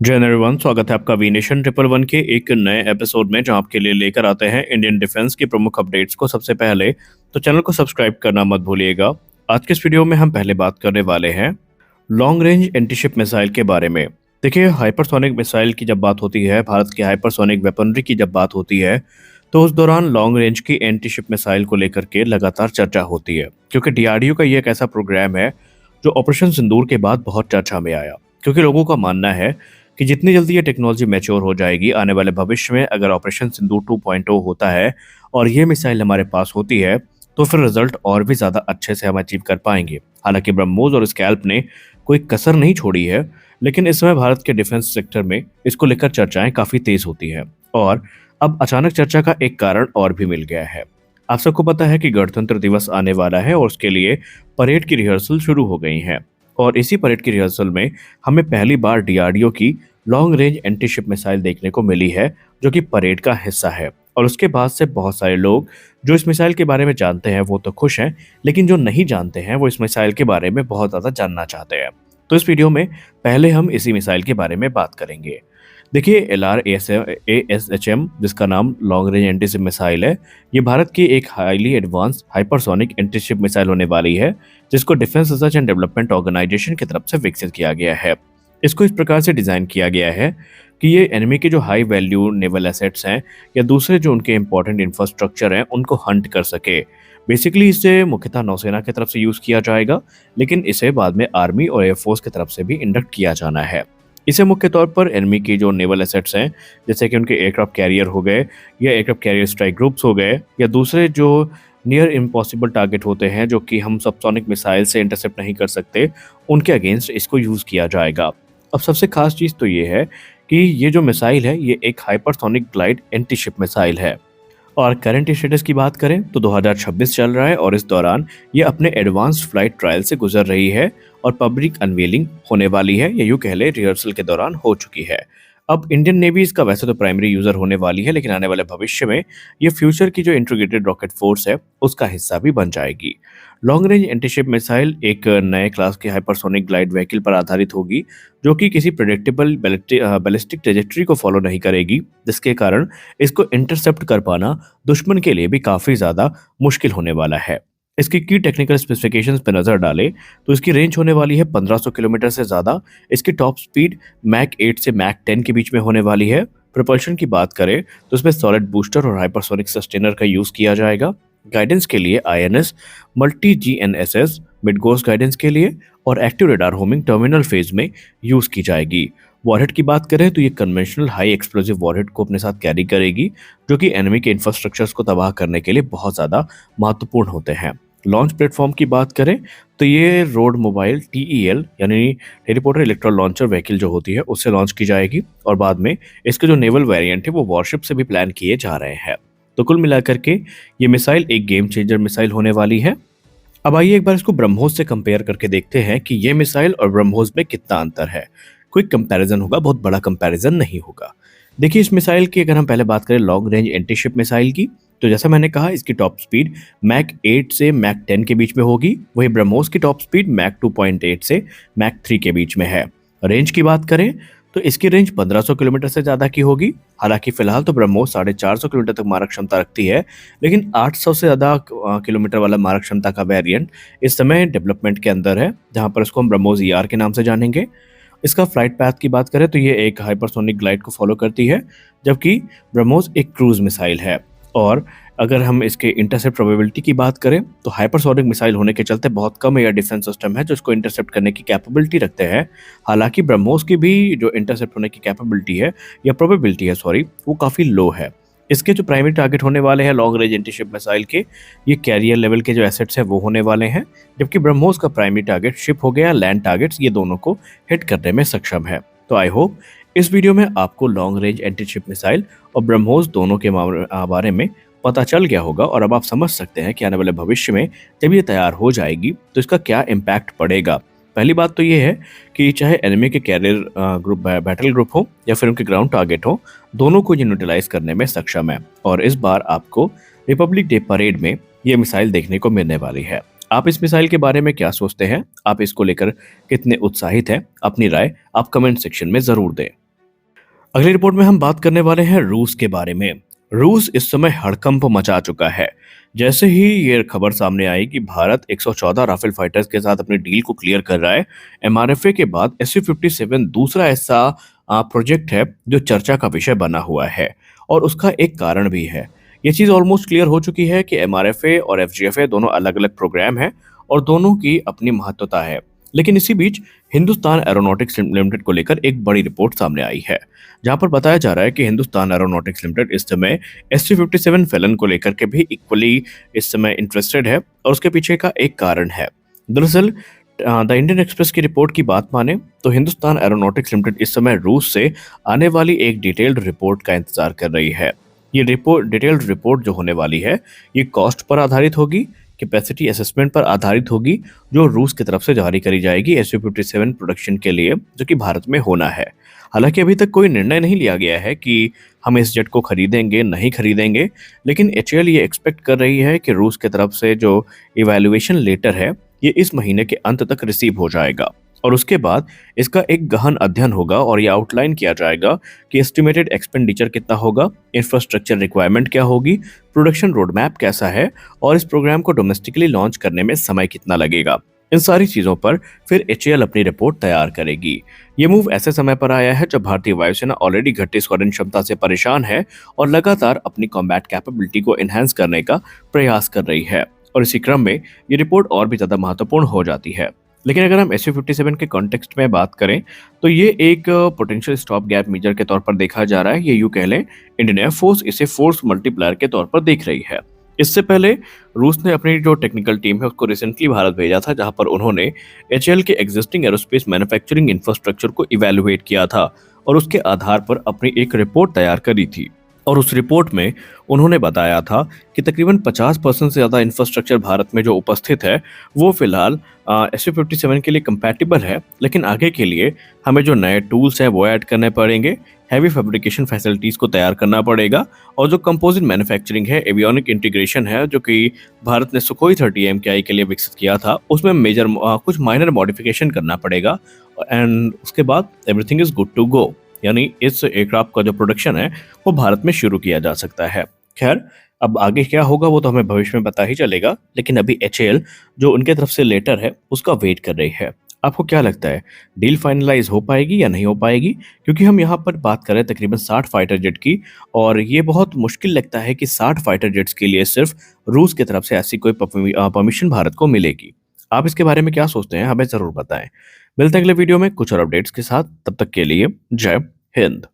जय एवरीवन, स्वागत है आपका वी नेशन ट्रिपल वन के एक नए एपिसोड में, जहां आपके लिए लेकर आते हैं इंडियन डिफेंस की प्रमुख अपडेट्स को सबसे पहले। तो चैनल को सब्सक्राइब करना मत भूलिएगा। आज के इस वीडियो में हम पहले बात करने वाले हैं लॉन्ग रेंज एंटीशिप मिसाइल के बारे में। देखिए, हाइपरसोनिक मिसाइल की जब बात होती है, भारत की हाइपरसोनिक वेपनरी की जब बात होती है, तो उस दौरान लॉन्ग रेंज की एंटीशिप मिसाइल को लेकर के लगातार चर्चा होती है, क्योंकि डीआरडीओ का ये एक ऐसा प्रोग्राम है जो ऑपरेशन सिंदूर के बाद बहुत चर्चा में आया। क्योंकि लोगों का मानना है कि जितनी जल्दी ये टेक्नोलॉजी मैच्योर हो जाएगी, आने वाले भविष्य में अगर ऑपरेशन सिंदूर 2.0 होता है और ये मिसाइल हमारे पास होती है, तो फिर रिजल्ट और भी ज़्यादा अच्छे से हम अचीव कर पाएंगे। हालांकि ब्रह्मोस और स्कैल्प ने कोई कसर नहीं छोड़ी है, लेकिन इस समय भारत के डिफेंस सेक्टर में इसको लेकर चर्चाएं काफ़ी तेज होती है। और अब अचानक चर्चा का एक कारण और भी मिल गया है। आप सबको पता है कि गणतंत्र दिवस आने वाला है और उसके लिए परेड की रिहर्सल शुरू हो गई है। और इसी परेड की रिहर्सल में हमें पहली बार डीआरडीओ की लॉन्ग रेंज एंटीशिप मिसाइल देखने को मिली है, जो कि परेड का हिस्सा है। और उसके बाद से बहुत सारे लोग जो इस मिसाइल के बारे में जानते हैं वो तो खुश हैं, लेकिन जो नहीं जानते हैं वो इस मिसाइल के बारे में बहुत ज़्यादा जानना चाहते हैं। तो इस वीडियो में पहले हम इसी मिसाइल के बारे में बात करेंगे। देखिए, LRASM, जिसका नाम लॉन्ग रेंज एंटीशिप मिसाइल है, ये भारत की एक highly advance hypersonic antiship missile होने वाली है, जिसको defence research and development organisation की तरफ से विकसित किया गया है। इसको इस प्रकार से डिज़ाइन किया गया है कि ये एनिमी के जो हाई वैल्यू नेवल एसेट्स हैं या दूसरे जो उनके इंपॉर्टेंट इंफ्रास्ट्रक्चर हैं, उनको हंट कर सके। बेसिकली इसे मुख्यतः नौसेना की तरफ से यूज़ किया जाएगा, लेकिन इसे बाद में आर्मी और एयरफोर्स की तरफ से भी इंडक्ट किया जाना है। इसे मुख्य तौर पर एनिमी की जो नेवल एसेट्स हैं, जैसे कि उनके एयरक्राफ्ट कैरियर हो गए या एयरक्राफ्ट कैरियर स्ट्राइक ग्रुप्स हो गए या दूसरे जो नियर इम्पॉसिबल टारगेट होते हैं जो कि हम सबसोनिक मिसाइल से इंटरसेप्ट नहीं कर सकते, उनके अगेंस्ट इसको यूज़ किया जाएगा। अब सबसे खास चीज़ तो ये है कि ये जो मिसाइल है, ये एक हाइपरसोनिक ग्लाइड एंटीशिप मिसाइल है। और करंट स्टेटस की बात करें तो 2026 चल रहा है और इस दौरान ये अपने एडवांस्ड फ्लाइट ट्रायल से गुजर रही है और पब्लिक अनवीलिंग होने वाली है, या यूँ कह ले रिहर्सल के दौरान हो चुकी है। अब इंडियन नेवी इसका वैसे तो प्राइमरी यूजर होने वाली है, लेकिन आने वाले भविष्य में ये फ्यूचर की जो इंटीग्रेटेड रॉकेट फोर्स है उसका हिस्सा भी बन जाएगी। लॉन्ग रेंज एंटीशिप मिसाइल एक नए क्लास के हाइपरसोनिक ग्लाइड व्हीकल पर आधारित होगी, जो कि किसी प्रेडिक्टेबल बैलिस्टिक ट्रेजेक्टरी को फॉलो नहीं करेगी, जिसके कारण इसको इंटरसेप्ट कर पाना दुश्मन के लिए भी काफ़ी ज़्यादा मुश्किल होने वाला है। इसकी की टेक्निकल स्पेसिफिकेशंस पर नज़र डालें तो इसकी रेंज होने वाली है 1500 किलोमीटर से ज़्यादा। इसकी टॉप स्पीड मैक 8 से मैक 10 के बीच में होने वाली है। प्रोपल्शन की बात करें तो इसमें सॉलिड बूस्टर और हाइपरसोनिक सस्टेनर का यूज़ किया जाएगा। गाइडेंस के लिए INS, multi GNSS, mid course guidance के लिए और active radar homing terminal phase में यूज़ की जाएगी। वॉरहेड की बात करें तो ये कन्वेंशनल हाई एक्सप्लोसिव वॉरहेड को अपने साथ कैरी करेगी, जो कि एनिमी के इंफ्रास्ट्रक्चर्स को तबाह करने के लिए बहुत ज़्यादा महत्वपूर्ण होते हैं। लॉन्च प्लेटफॉर्म की बात करें तो ये रोड मोबाइल TEL यानी टेलीपोर्टर इलेक्ट्रो लॉन्चर व्हीकल जो होती है उससे लॉन्च की जाएगी, और बाद में इसके जो नेवल वेरिएंट है वो वॉरशिप से भी प्लान किए जा रहे हैं। तो कुल मिलाकर के ये मिसाइल एक गेम चेंजर मिसाइल होने वाली है। अब आइए एक बार इसको ब्रह्मोस से कंपेयर करके देखते हैं कि ये मिसाइल और ब्रह्मोस में कितना अंतर है। क्विक कंपैरिजन होगा, बहुत बड़ा कंपैरिजन नहीं होगा। देखिए, इस मिसाइल की अगर हम पहले बात करें लॉन्ग रेंज एंटीशिप मिसाइल की, तो जैसा मैंने कहा इसकी टॉप स्पीड मैक 8 से मैक 10 के बीच में होगी। वही ब्रह्मोस की टॉप स्पीड मैक 2.8 से मैक 3 के बीच में है। रेंज की बात करें तो इसकी रेंज 1500 किलोमीटर से ज़्यादा की होगी। हालांकि फिलहाल तो ब्रह्मोस 450 किलोमीटर तक मारक क्षमता रखती है, लेकिन 800 से ज़्यादा किलोमीटर वाला मारक क्षमता का वेरिएंट इस समय डेवलपमेंट के अंदर है, जहां पर इसको हम ब्रह्मोस ER के नाम से जानेंगे। इसका फ्लाइट पैथ की बात करें तो ये एक हाइपरसोनिक ग्लाइड को फॉलो करती है, जबकि ब्रह्मोस एक क्रूज मिसाइल है। और अगर हम इसके इंटरसेप्ट प्रोबेबिलिटी की बात करें तो हाइपरसोनिक मिसाइल होने के चलते बहुत कम एयर डिफेंस सिस्टम है जो इसको इंटरसेप्ट करने की कैपेबिलिटी रखते हैं। हालांकि ब्रह्मोस की भी जो इंटरसेप्ट होने की कैपेबिलिटी है या प्रोबेबिलिटी है, सॉरी, वो काफ़ी लो है। इसके जो प्राइमरी टारगेट होने वाले हैं लॉन्ग रेंज एंटीशिप मिसाइल के, ये कैरियर लेवल के जो एसेट्स हैं वो होने वाले हैं, जबकि ब्रह्मोस का प्राइमरी टारगेट शिप हो गया, लैंड टारगेट्स, ये दोनों को हिट करने में सक्षम है। तो आई होप इस वीडियो में आपको लॉन्ग रेंज एंटीशिप मिसाइल और ब्रह्मोस दोनों के बारे में पता चल गया होगा, और अब आप समझ सकते हैं कि आने वाले भविष्य में जब ये तैयार हो जाएगी तो इसका क्या इम्पैक्ट पड़ेगा। पहली बात तो ये है कि चाहे एनिमी के कैरियर ग्रुप, बैटल ग्रुप हो या फिर उनके ग्राउंड टारगेट हो, दोनों को ये न्यूट्रलाइज करने में सक्षम है। और इस बार आपको रिपब्लिक डे परेड में ये मिसाइल देखने को मिलने वाली है। आप इस मिसाइल के बारे में क्या सोचते हैं? आप इसको लेकर कितने उत्साहित हैं? अपनी राय आप कमेंट सेक्शन में ज़रूर दें। अगली रिपोर्ट में हम बात करने वाले हैं रूस के बारे में। रूस इस समय हड़कंप मचा चुका है। जैसे ही ये खबर सामने आई कि भारत 114 राफेल फाइटर्स के साथ अपनी डील को क्लियर कर रहा है, एमआरएफए के बाद SU-57 दूसरा ऐसा प्रोजेक्ट है जो चर्चा का विषय बना हुआ है। और उसका एक कारण भी है। ये चीज़ ऑलमोस्ट क्लियर हो चुकी है कि एमआरएफए और एफजीएफए दोनों अलग अलग प्रोग्राम हैं और दोनों की अपनी महत्वता है। लेकिन इसी बीच हिंदुस्तान एरोनॉटिक्स लिमिटेड को लेकर एक बड़ी रिपोर्ट सामने आई है, जहां पर बताया जा रहा है कि हिंदुस्तान एरोनॉटिक्स लिमिटेड इस समय SU-57 फैलन को लेकर के भी इक्वली इस समय इंटरेस्टेड है और उसके पीछे का एक कारण है। दरअसल द इंडियन एक्सप्रेस की रिपोर्ट की बात माने तो हिंदुस्तान एरोनॉटिक्स लिमिटेड इस समय रूस से आने वाली एक डिटेल्ड रिपोर्ट का इंतजार कर रही है। ये रिपोर्ट डिटेल्ड रिपोर्ट जो होने वाली है, ये कॉस्ट पर आधारित होगी, कैपेसिटी असेसमेंट पर आधारित होगी, जो रूस की तरफ से जारी करी जाएगी SU-57 प्रोडक्शन के लिए, जो कि भारत में होना है। हालांकि अभी तक कोई निर्णय नहीं लिया गया है कि हम इस जेट को खरीदेंगे नहीं खरीदेंगे, लेकिन एचएएल ये एक्सपेक्ट कर रही है कि रूस की तरफ से जो इवैल्यूएशन लेटर है, ये इस महीने के अंत तक रिसीव हो जाएगा और उसके बाद इसका एक गहन अध्ययन होगा और ये आउटलाइन किया जाएगा कि एस्टिमेटेड एक्सपेंडिचर कितना होगा, इंफ्रास्ट्रक्चर रिक्वायरमेंट क्या होगी, प्रोडक्शन रोड मैप कैसा है और इस प्रोग्राम को डोमेस्टिकली लॉन्च करने में समय कितना लगेगा। इन सारी चीजों पर फिर एचएएल अपनी रिपोर्ट तैयार करेगी। ये मूव ऐसे समय पर आया है जब भारतीय वायुसेना ऑलरेडी घटती स्क्वाड्रन क्षमता से परेशान है और लगातार अपनी कॉम्बैट कैपेबिलिटी को एनहांस करने का प्रयास कर रही है और इसी क्रम में ये रिपोर्ट और भी ज्यादा महत्वपूर्ण हो जाती है। लेकिन अगर हम SU-57 के कॉन्टेक्स्ट में बात करें तो ये एक पोटेंशियल स्टॉप गैप मेजर के तौर पर देखा जा रहा है। ये यूं कह लें, इंडियन एयरफोर्स इसे फोर्स मल्टीप्लायर के तौर पर देख रही है। इससे पहले रूस ने अपनी जो टेक्निकल टीम है उसको रिसेंटली भारत भेजा था, जहां पर उन्होंने एचएएल के एग्जिस्टिंग एरोस्पेस मैन्युफैक्चरिंग इंफ्रास्ट्रक्चर को इवैल्यूएट किया था और उसके आधार पर अपनी एक रिपोर्ट तैयार करी थी। और उस रिपोर्ट में उन्होंने बताया था कि तकरीबन 50% से ज़्यादा इंफ्रास्ट्रक्चर भारत में जो उपस्थित है वो फिलहाल SU-57 के लिए कंपैटिबल है, लेकिन आगे के लिए हमें जो नए टूल्स हैं वो ऐड करने पड़ेंगे, हैवी फैब्रिकेशन फैसिलिटीज़ को तैयार करना पड़ेगा और जो कंपोजिट मैन्युफैक्चरिंग है, एवियोनिक इंटीग्रेशन है, जो कि भारत ने सुखोई 30 MKI के लिए विकसित किया था, उसमें मेजर कुछ माइनर मॉडिफिकेशन करना पड़ेगा एंड उसके बाद everything is good to go. यानी इस एयरक्राफ्ट का जो प्रोडक्शन है वो भारत में शुरू किया जा सकता है। खैर, अब आगे क्या होगा वो तो हमें भविष्य में पता ही चलेगा, लेकिन अभी एचएएल जो उनके तरफ से लेटर है उसका वेट कर रही है। आपको क्या लगता है, डील फाइनलाइज हो पाएगी या नहीं हो पाएगी? क्योंकि हम यहाँ पर बात कर रहे हैं तकरीबन 60 फाइटर जेट की और ये बहुत मुश्किल लगता है कि 60 फाइटर जेट्स के लिए सिर्फ रूस की तरफ से ऐसी कोई परमिशन भारत को मिलेगी। आप इसके बारे में क्या सोचते हैं, हमें जरूर बताएं। मिलते हैं अगले वीडियो में कुछ और अपडेट्स के साथ, तब तक के लिए जय हिंद।